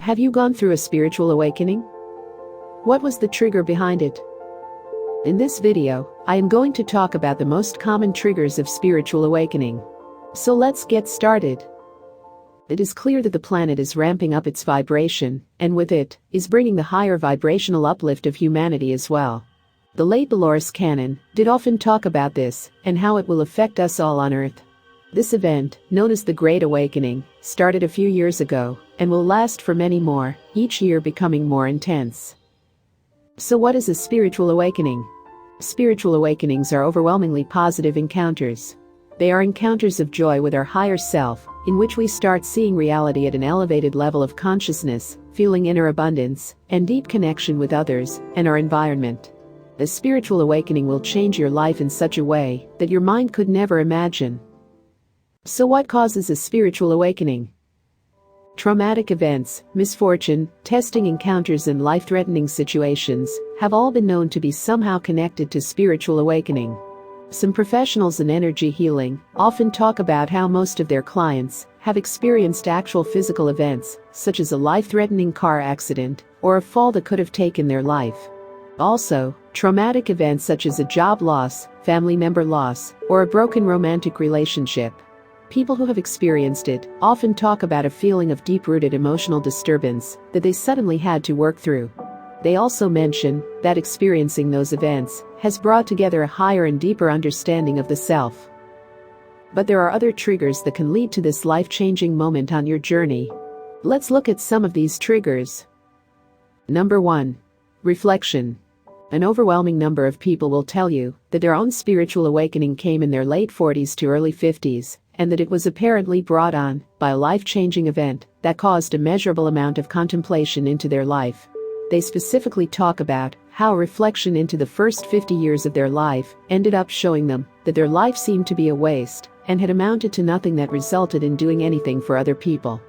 Have you gone through a spiritual awakening? What was the trigger behind it? In this video, I am going to talk about the most common triggers of spiritual awakening. So let's get started. It is clear that the planet is ramping up its vibration, and with it, is bringing the higher vibrational uplift of humanity as well. The late Dolores Cannon did often talk about this, and how it will affect us all on Earth. This event, known as the Great Awakening, started a few years ago, and will last for many more, each year becoming more intense. So what is a spiritual awakening? Spiritual awakenings are overwhelmingly positive encounters. They are encounters of joy with our higher self, in which we start seeing reality at an elevated level of consciousness, feeling inner abundance, and deep connection with others and our environment. A spiritual awakening will change your life in such a way that your mind could never imagine. So what causes a spiritual awakening? Traumatic events, misfortune, testing encounters, and life-threatening situations have all been known to be somehow connected to spiritual awakening. Some professionals in energy healing often talk about how most of their clients have experienced actual physical events, such as a life-threatening car accident or a fall that could have taken their life. Also, traumatic events such as a job loss, family member loss, or a broken romantic relationship. People who have experienced it often talk about a feeling of deep-rooted emotional disturbance that they suddenly had to work through. They also mention that experiencing those events has brought together a higher and deeper understanding of the self. But there are other triggers that can lead to this life-changing moment on your journey. Let's look at some of these triggers. Number 1. Reflection. An overwhelming number of people will tell you that their own spiritual awakening came in their late 40s to early 50s, and that it was apparently brought on by a life-changing event that caused a measurable amount of contemplation into their life. They specifically talk about how reflection into the first 50 years of their life ended up showing them that their life seemed to be a waste and had amounted to nothing that resulted in doing anything for other people.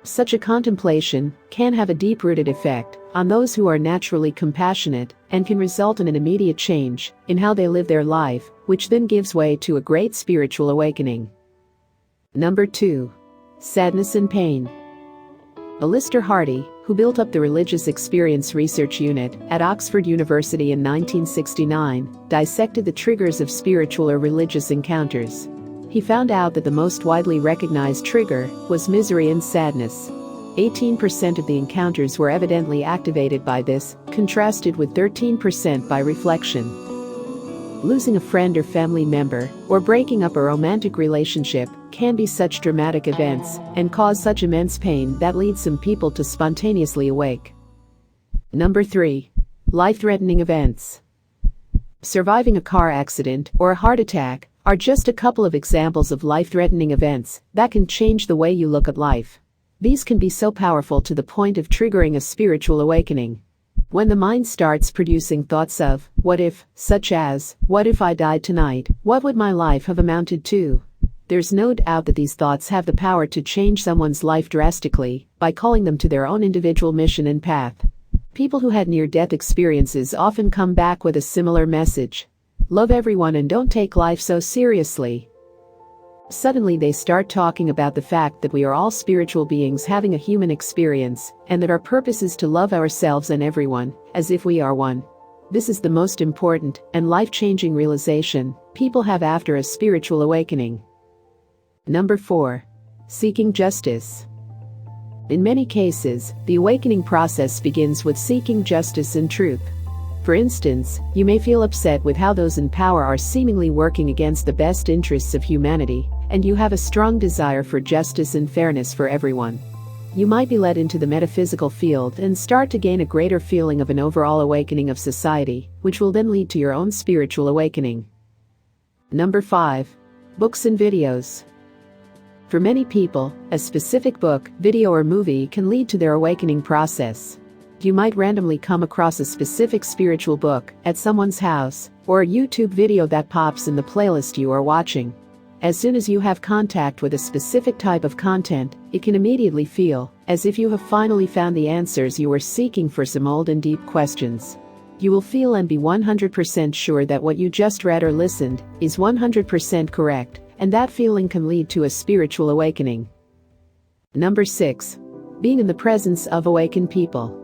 Such a contemplation can have a deep-rooted effect on those who are naturally compassionate and can result in an immediate change in how they live their life, which then gives way to a great spiritual awakening. Number 2. Sadness and pain. Alistair Hardy, who built up the Religious Experience Research Unit at Oxford University in 1969, dissected the triggers of spiritual or religious encounters. He found out that the most widely recognized trigger was misery and sadness. 18% of the encounters were evidently activated by this, contrasted with 13% by reflection. Losing a friend or family member, or breaking up a romantic relationship, can be such dramatic events and cause such immense pain that leads some people to spontaneously awake. Number 3. Life-threatening events. Surviving a car accident or a heart attack are just a couple of examples of life-threatening events that can change the way you look at life. These can be so powerful to the point of triggering a spiritual awakening. When the mind starts producing thoughts of, what if, such as, what if I died tonight, what would my life have amounted to? There's no doubt that these thoughts have the power to change someone's life drastically by calling them to their own individual mission and path. People who had near-death experiences often come back with a similar message. Love everyone and don't take life so seriously. Suddenly they start talking about the fact that we are all spiritual beings having a human experience, and that our purpose is to love ourselves and everyone, as if we are one. This is the most important and life-changing realization people have after a spiritual awakening. Number 4. Seeking justice. In many cases, the awakening process begins with seeking justice and truth. For instance, you may feel upset with how those in power are seemingly working against the best interests of humanity, and you have a strong desire for justice and fairness for everyone. You might be led into the metaphysical field and start to gain a greater feeling of an overall awakening of society, which will then lead to your own spiritual awakening. Number 5. Books and videos. For many people, a specific book, video, or movie can lead to their awakening process. You might randomly come across a specific spiritual book at someone's house, or a YouTube video that pops in the playlist you are watching. As soon as you have contact with a specific type of content, it can immediately feel as if you have finally found the answers you were seeking for some old and deep questions. You will feel and be 100% sure that what you just read or listened is 100% correct, and that feeling can lead to a spiritual awakening. Number 6. Being in the presence of awakened people.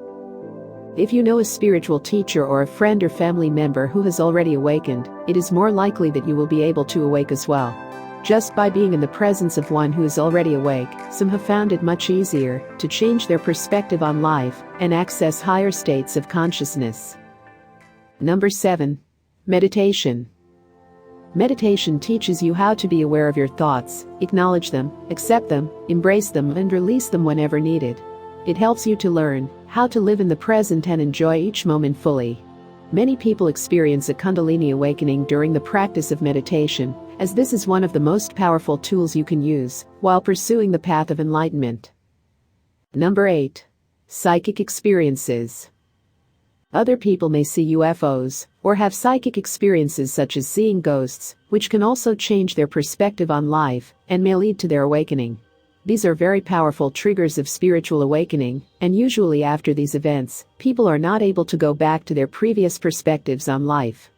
If you know a spiritual teacher or a friend or family member who has already awakened, it is more likely that you will be able to awake as well. Just by being in the presence of one who is already awake, some have found it much easier to change their perspective on life and access higher states of consciousness. Number 7. Meditation. Meditation teaches you how to be aware of your thoughts, acknowledge them, accept them, embrace them, and release them whenever needed. It helps you to learn how to live in the present and enjoy each moment fully. Many people experience a Kundalini awakening during the practice of meditation, as this is one of the most powerful tools you can use while pursuing the path of enlightenment. Number 8. Psychic experiences. Other people may see UFOs or have psychic experiences such as seeing ghosts, which can also change their perspective on life and may lead to their awakening. These are very powerful triggers of spiritual awakening, and usually after these events, people are not able to go back to their previous perspectives on life.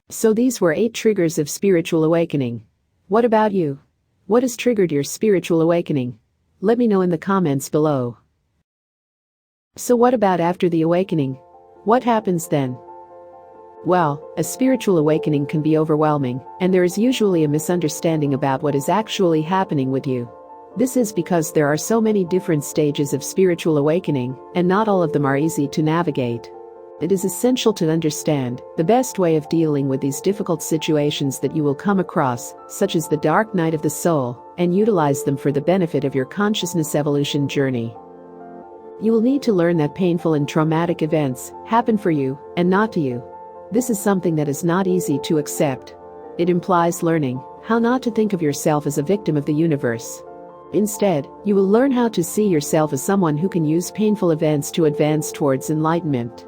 So these were 8 triggers of spiritual awakening. What about you? What has triggered your spiritual awakening? Let me know in the comments below. So what about after the awakening? What happens then? Well, a spiritual awakening can be overwhelming, and there is usually a misunderstanding about what is actually happening with you. This is because there are so many different stages of spiritual awakening, and not all of them are easy to navigate. It is essential to understand the best way of dealing with these difficult situations that you will come across, such as the dark night of the soul, and utilize them for the benefit of your consciousness evolution journey. You will need to learn that painful and traumatic events happen for you and not to you. This is something that is not easy to accept. It implies learning how not to think of yourself as a victim of the universe. Instead, you will learn how to see yourself as someone who can use painful events to advance towards enlightenment.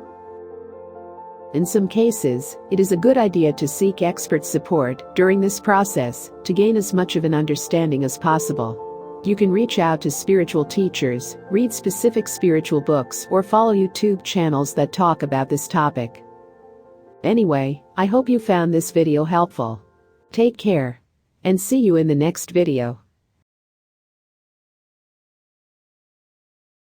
In some cases, it is a good idea to seek expert support during this process to gain as much of an understanding as possible. You can reach out to spiritual teachers, read specific spiritual books, or follow YouTube channels that talk about this topic. Anyway, I hope you found this video helpful. Take care, and see you in the next video.